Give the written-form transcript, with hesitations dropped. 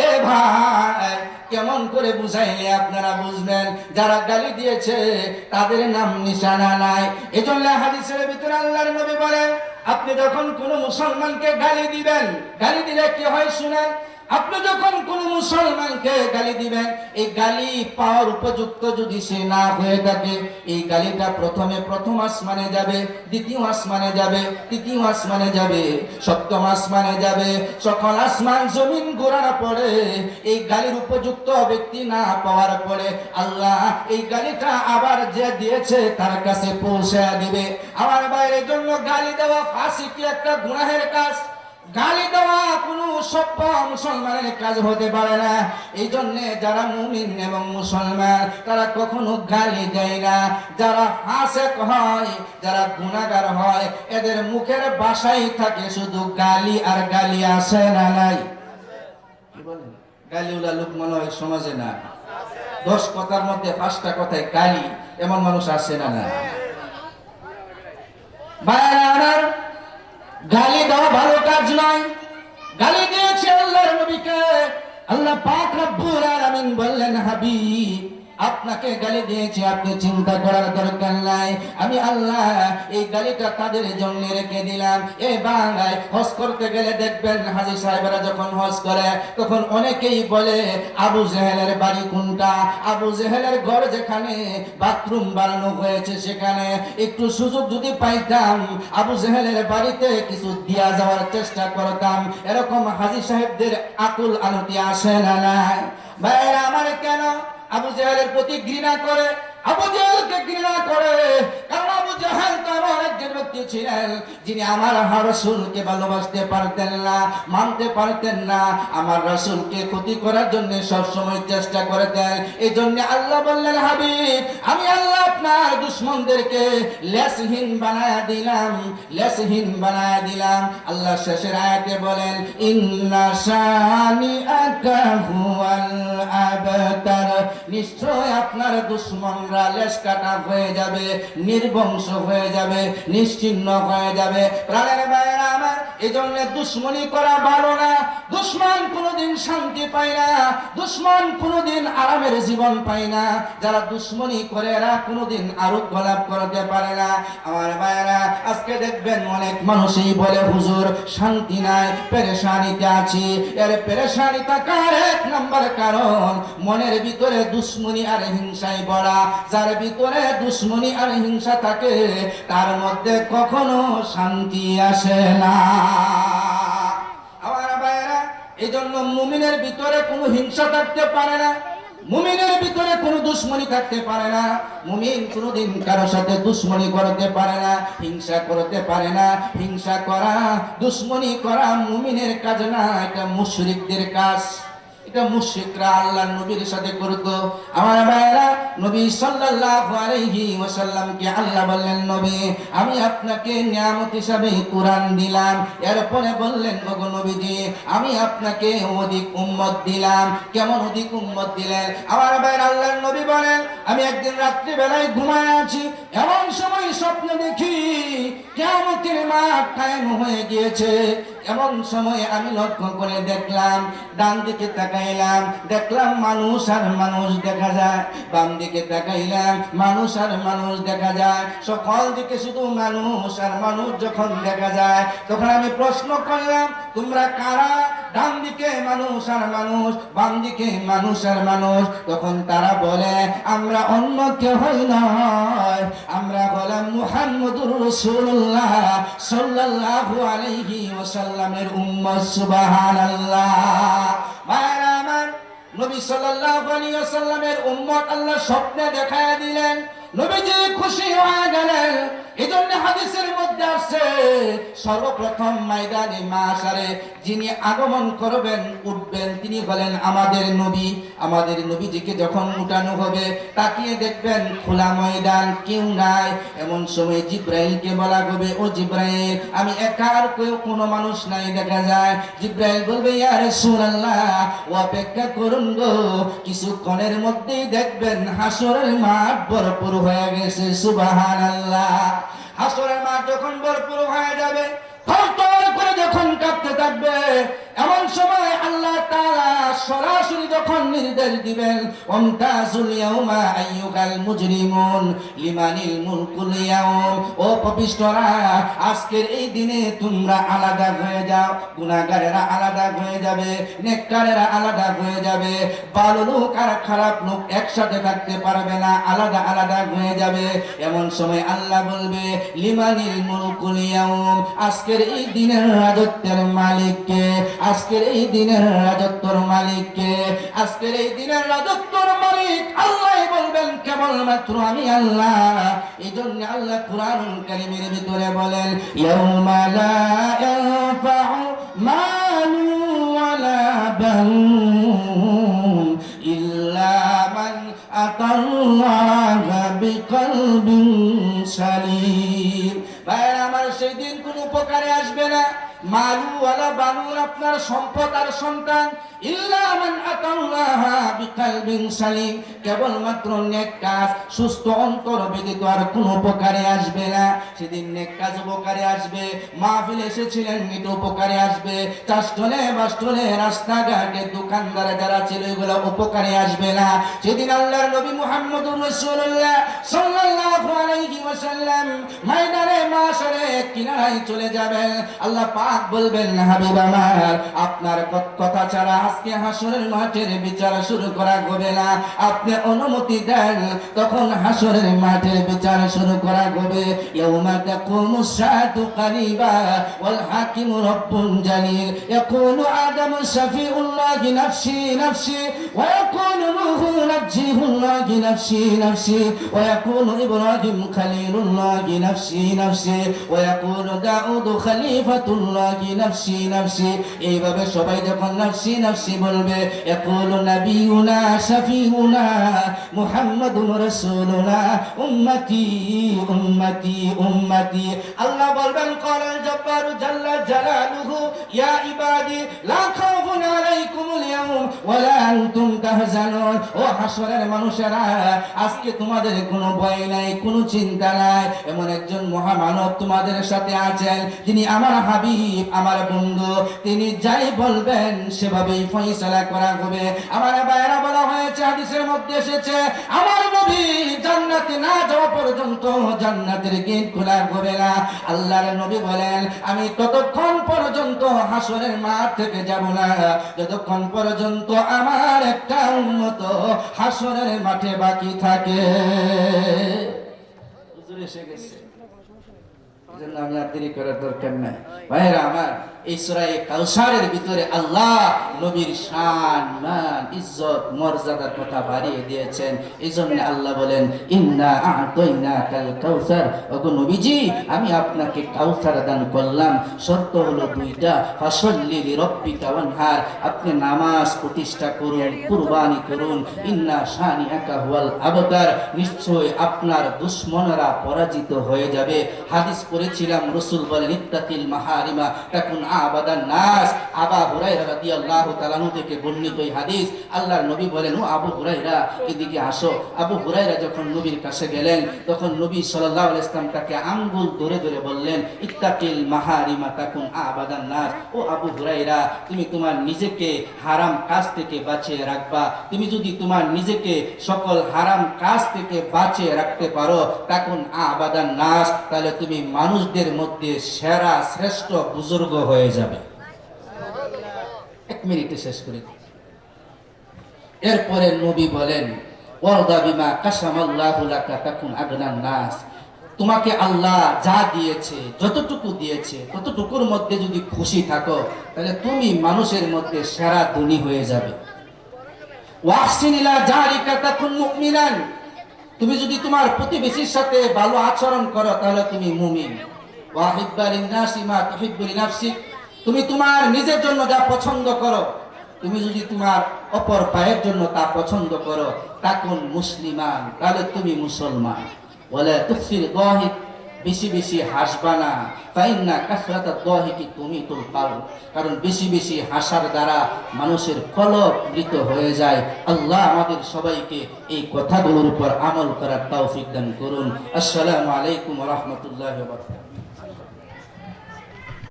এ ভাই, কেমন করে বুঝাইলে আপনারা বুঝবেন? যারা গালি দিয়েছে তাদের নাম নিশানা নাই। এজন্য হাদিসের ভিতরে আল্লাহর নবী বলেন, আপনি যখন কোন মুসলমানকে গালি দিবেন, গালি দিলে কি হয় শুনেন। আপনি যখন কোন মুসলমানকে গালি দিবেন, এই গালি পাওয়ার উপযুক্ত যদি সে না হয়ে থাকে, এই গালিটা প্রথম আসমানে যাবে, দ্বিতীয় আসমানে যাবে, তৃতীয় আসমানে যাবে, সপ্তম আসমানে যাবে। সকল আসমান জমিন ঘোরার পরে এই গালির উপযুক্ত ব্যক্তি না পাওয়ার পরে আল্লাহ এই গালিটা আবার যে দিয়েছে তার কাছে পৌঁছে দিবে। আমার বাইরের জন্য গালি দেওয়া ফাঁসিকি একটা গুনাহের কাজ। গালি দেওয়া কোনো সভ্য মুসলমানের কাজ হতে পারে না। এই জন্য যারা মুমিন এবং মুসলমান তারা কখনো গালি দেয় না। যারা ফাসিক হয়, যারা গুনাহগার হয়, এদের মুখের ভাষাই থাকে শুধু গালি আর গালি। আসে না নাই? কি বলেন? গালিওয়ালা লোক মনে হয় সমাজে না। 10 কথার মধ্যে 5টা কথায় গালি, এমন মানুষ আছে না? না ভাইরা, গালি দেওয়া ভালো কাজ নয়। গালি দিয়েছে আল্লাহর নবীকে। আল্লাহ পাক রব্বুল আলামিন বললেন, হাবিব আপনাকে গালি দিয়েছে, আপনি চিন্তা করার দরকার নাই। আমি আল্লাহ এই গালিটা তাদের জন্য রেখে দিলাম। এই বাংলায় হজ করতে গেলে দেখবেন হাজী সাহেবরা যখন হজ করে তখন অনেকেই বলে আবু জেহেলের বাড়ি কোনটা, আবু জেহেলের ঘর যেখানে বাথরুম বানানো হয়েছে সেখানে একটু সুযোগ যদি পাইতাম আবু জেহেলের বাড়িতে কিছু দিয়া যাওয়ার চেষ্টা করতাম। এরকম হাজী সাহেবদের আকুল আনতি আসে না নাই? ভাইরা আমার, কেন আবু জেহেলের প্রতি ঘৃণা করে? আবু জেহেলকে ঘৃণা করে কারণ আবু জেহেল তো এমন একজন ব্যক্তি ছিলেন যিনি আমার রাসূলকে ভালোবাসতে পারতেন না, মানতে পারতেন না, আমার রাসূলকে ক্ষতি করার জন্য সব সময় চেষ্টা করতেন। এই জন্য আল্লাহ বললেন, হাবিব আমি আল্লাহ আপনার দুশমনদেরকে লেসহীন বানায়া দিলাম, লেসহীন বানায়া দিলাম। আল্লাহ শেষের আয়াতে বলেন, ইন্না শানিআকা হুয়াল আবতার, নিশ্চয় আপনার দুশমনরা লেশ কাটা হয়ে যাবে, নির্বংশ হয়ে যাবে, নিশ্চিহ্ন হয়ে যাবে। প্রাণের ভাইয়েরা আমার, এই জন্য দুশ্মনী করা ভালো না। দুশ্মন কোনোদিন শান্তি পায় না, দুশ্মন কোনোদিন আরামের জীবন পায় না। যারা দুশ্মনী করে এরা কোনোদিন আরোগ্য লাভ করতে পারে না। আমার ভাইয়েরা, আজকে দেখবেন অনেক মানুষই বলে হুজুর শান্তি নাই, পেরেশানিতে আছি। এর পেরেশানি থাকার 1 নাম্বার কারণ মনের ভিতরে দুশ্মনী আর হিংসায় ভরা। যার ভিতরে দুশ্মনী আর হিংসা থাকে তার মধ্যে কখনো শান্তি আসে না। আমার ভাইয়েরা, এই জন্য মুমিনের ভিতরে কোনো হিংসা থাকতে পারে না, মুমিনের ভিতরে কোনো দুশ্মনী থাকতে পারে না। মুমিন কোনোদিন কারোর সাথে দুশ্মনী করতে পারে না, হিংসা করতে পারে না। হিংসা করা, দুশ্মনী করা মুমিনের কাজ না, এটা মুশরিকদের কাজ। এটা মুশরিকরা আল্লাহর নবীর সাথে করত। আমার ভাইরা, নবী সাল্লাল্লাহু আলাইহি ওয়াসাল্লামকে আল্লাহ বললেন, নবী আমি আপনাকে নিয়ামত হিসাবে কুরআন দিলাম। এরপরে বললেন, ওগো নবীজি আমি আপনাকে অধিক উম্মত দিলাম। কেমন অধিক উম্মত দিলেন? আমার ভাইরা, আল্লাহর নবী বলেন, আমি একদিন রাত্রি বেলায় ঘুমায় আছি, এমন সময় স্বপ্ন দেখি কিয়ামতের মাঠ কায়েম হয়ে গিয়েছে। এমন সময় আমি লক্ষ্য করে দেখলাম, ডান দিকে তাকাইলাম, দেখলাম মানুষ আর মানুষ দেখা যায়, বাম দিকে তাকাইলাম মানুষ আর মানুষ দেখা যায়, সকল দিকে শুধু মানুষ আর মানুষ যখন দেখা যায় তখন আমি প্রশ্ন করলাম, তোমরা কারা? ডান দিকে মানুষ আর মানুষ, বাম দিকে মানুষ আর মানুষ। তখন তারা বলে, আমরা অন্য কেউই নয়, আমরা হলাম মুহাম্মদুর রাসূলুল্লাহ সাল্লাল্লাহু আলাইহি ওয়াসাল্লামের উম্মত। সুবহানাল্লাহ। ভাইরা আমার, নবী সাল্লাল্লাহু আলাইহি ওয়াসাল্লামের উম্মত আল্লাহ স্বপ্নে দেখায়া দিলেন। নবীজি খুশি হয়ে গেলেন। এজন্য হাদিসের মধ্যে আছে, সর্বপ্রথম ময়দানে মাশারে যিনি আগমন করবেন, উঠবেন, তিনি হলেন আমাদের নবী। আমাদের নবীজিকে যখন উঠানো হবে তাকিয়ে দেখবেন খোলা ময়দান, কেউ নাই। এমন সময় জিব্রাইলকে বলা হবে, ও জিব্রাইল আমি একা, আর কেউ কোনো মানুষ নাই দেখা যায়। জিব্রাইল বলবে, ইয়া রাসূলুল্লাহ অপেক্ষা করুন গো, কিছুক্ষণের মধ্যেই দেখবেন হাসরের মাঠ ভরপুর হয়ে গেছে। সুবহানাল্লাহ। হাসরের মাঠ যখন ভরপুর হয়ে যাবে থরথর করে যখন কাঁপতে থাকবে, এমন সময় আল্লাহ তাআলা সরাসরি যখন নির্দেশ দিবেন, ওমতাজুল ইয়াউমা আইয়ুহাল মুজরিমুন লিমানিল মুলকুল ইয়াউম, ও পাপিষ্ঠরা আজকের এই দিনে তোমরা আলাদা হয়ে যাও। গুনাহগারেরা আলাদা হয়ে যাবে, নেককারেরা আলাদা হয়ে যাবে, ভালো লোক আর খারাপ লোক একসাথে থাকতে পারবে না, আলাদা আলাদা হয়ে যাবে। এমন সময় আল্লাহ বলবে, লিমানিল মুলকুল ইয়াউম, আজকের এই দিনের রাজত্বের মালিক কে? আজকের এই দিনের রাজত্বের মালিক কে? আজকের এই দিনের রাজত্বের মালিক আল্লাহ বলবেন, কেবলমাত্র আমি আল্লাহ। এই জন্য আল্লাহ কুরআনুল কারীমের ভিতরে বলেন, ইয়াউমা লা ইয়ানফাউ মালু ওয়ালা বানুন ইল্লা মান আতাল্লাহা বিকলবিন সালিম। ভাইরা আমার, সেই দিন কোনো উপকারে আসবে না মালু ওয়ালা বানুন, আপনার সম্পদ আর সন্তান, ইল্লা মান আতাল্লাহা বিকলবিন সালিম, কেবলমাত্র নেক কাজ, সুস্থ অন্তর ব্যতীত আর কোনো উপকারে আসবে না। সেদিন নেক কাজ উপকারে আসবে, মাহফিলে এসেছিলেন এটা উপকারে আসবে, চাষটলে বাসটলে রাস্তাঘাটে দোকানদারে যারা ছিল এগুলো উপকারে আসবে না। সেদিন আল্লাহর নবী মুহাম্মদুর রাসূলুল্লাহ সাল্লাল্লাহু আলাইহি ওয়াসাল্লাম ময়দানে মাশরে কিনারায় চলে যাবেন। আল্লাহ পাক বলবেন, হাবিব আমার, আপনার কথা ছাড়া আজকে হাসরের মাঠের বিচার শুরু করা হবে না, আপনি অনুমতি দেন, তখন হাসরের মাঠের বিচার শুরু করা হবে। ইয়াউমা তাকুমুস সাআতু কারিবা ওয়াল হাকিমু রাব্বুন জালিল, ইয়াকুলু আদামু শাফিউল্লাহি নাফসি নাফসি ওয়া ইয়াকুলু নূহু নাজ্জিহুল্লাহি নাফসি নাফসি ওয়া ইয়াকুলু ইব্রাহিম খলিলুল্লাহি নাফসি নাফসি ওয়া ইয়াকুলু দাউদু খলিফাতুল্লাহি নাফসি নাফসি। এইভাবে সবাই যখন নাফসি নাফসি বলবে, ইয়াকুলু নাবিয়ুনা শাফিউনা মুহাম্মাদুর রাসূলুনা উম্মতি উম্মতি উম্মতি। আল্লাহ বলবেন, ক্বালাল জাব্বারু জাল্লা জালালুহু ইয়া ইবাদি লা খাউফুন আলাইকুমুল ইয়াউম ওয়া লা আনতুম তাহজানুন। ও হাসরের মানুষেরা, আজকে তোমাদের কোনো ভয় নাই, কোনো চিন্তা নাই। এমন একজন মহামানব তোমাদের সাথে আছেন, যিনি আমার হাবিব, আমার বন্ধু, তিনি যাই বলবেন সেভাবেই ফয়সালা করা হবে। আমার ভাইয়েরা, বলা হয়েছে, হাদিসের মধ্যে এসেছে, আমার নবী জান্নাতে না যাওয়া পর্যন্ত জান্নাতের গেট খোলা হবে না। আল্লাহর নবী বলেন, আমি ততক্ষণ পর্যন্ত হাসরের মাঠ থেকে যাব না যতক্ষণ পর্যন্ত আমার একটা উম্মত হাসরের মাঠে বাকি থাকে। হুজুর এসে গেছে, এজন্য আমি আর দেরি করার দরকার নাই। ভাইরা আমার, এই সূরা কাউসারের ভিতরে আল্লাহ নবীর শান, মান, ইজ্জত, মর্যাদার কথা বাড়িয়ে দিয়েছেন। এইজন্য আল্লাহ বলেন, ইন্না আ'তাইনাকাল কাউসার, ওগো নবীজি, আমি আপনাকে কাউসার দান করলাম। শর্ত হলো দুইটা, ফাসাল্লি লিরাব্বিকা ওয়ানহার, আপনি নামাজ প্রতিষ্ঠা করুন, কুরবানি করুন। ইন্না শানিআকা হুয়াল আবতার, নিশ্চয় আপনার দুশমনরা পরাজিত হয়ে যাবে। হাদিস পড়েছিলাম, রাসূল বলেন, ইত্তাকিল মাহারিমা তাকুন আবাদান নাস। আবু হুরায়রা রাদিয়াল্লাহু তাআলা থেকে বর্ণিত এই হাদিস। আল্লাহর নবী বলেন, ও আবু হুরায়রা, এদিকে আসো। আবু হুরায়রা যখন নবীর কাছে গেলেন, তখন নবী সাল্লাল্লাহু আলাইহি ওয়াসাল্লাম তাকে আঙ্গুল ধরে ধরে বললেন, ইত্তাকিল মাহারিমা তাকুন আবাদান নাস। ও আবু হুরায়রা, তুমি তোমার নিজেকে হারাম কাজ থেকে বাঁচিয়ে রাখবা। তুমি যদি তোমার নিজেকে সকল হারাম কাজ থেকে বাঁচিয়ে রাখতে পারো, তাকুন আবাদান নাস, তাহলে তুমি মানুষদের মধ্যে সেরা শ্রেষ্ঠ বুজুর্গ হয়ে যাবে। এক মিনিটে শেষ করে দিই। এরপরে নবী বলেন, ওয়ারদা বিমা কাসামাল্লাহু লাকা তাকুন আগনান নাস, তোমাকে আল্লাহ যা দিয়েছে, যতটুকু দিয়েছে, ততটুকুর মধ্যে যদি খুশি থাকো, তাহলে তুমি মানুষের মধ্যে সেরা ধনী হয়ে যাবে। ওয়াহসিন ইলা জারিকা তাকুন মুমিনান, তুমি যদি তোমার প্রতিবেশীর সাথে ভালো আচরণ করো, তাহলে তুমি মুমিন। ওয়াহিব্বা লিন-নাসি মা তুহিব্বু লিনাফসিক, তুমি তোমার নিজের জন্য যা পছন্দ করো, তুমি যদি তোমার অপর ভাইয়ের জন্য তা পছন্দ করো, তাকুন মুসলিমান, তাহলে তুমি মুসলমান। ওয়ালা তুকসির দাহিক, বেশি বেশি হাসবা না, ফাইন্না কাসরাতাদ দাহিকি তুমিতুল কলব, কারণ বেশি বেশি হাসার দ্বারা মানুষের কলব মৃত হয়ে যায়। আল্লাহ আমাদের সবাইকে এই কথাগুলোর উপর আমল করার তৌফিক দান করুন। আসসালামু আলাইকুম ওয়া রাহমাতুল্লাহি ওয়া বারাকাতুহু।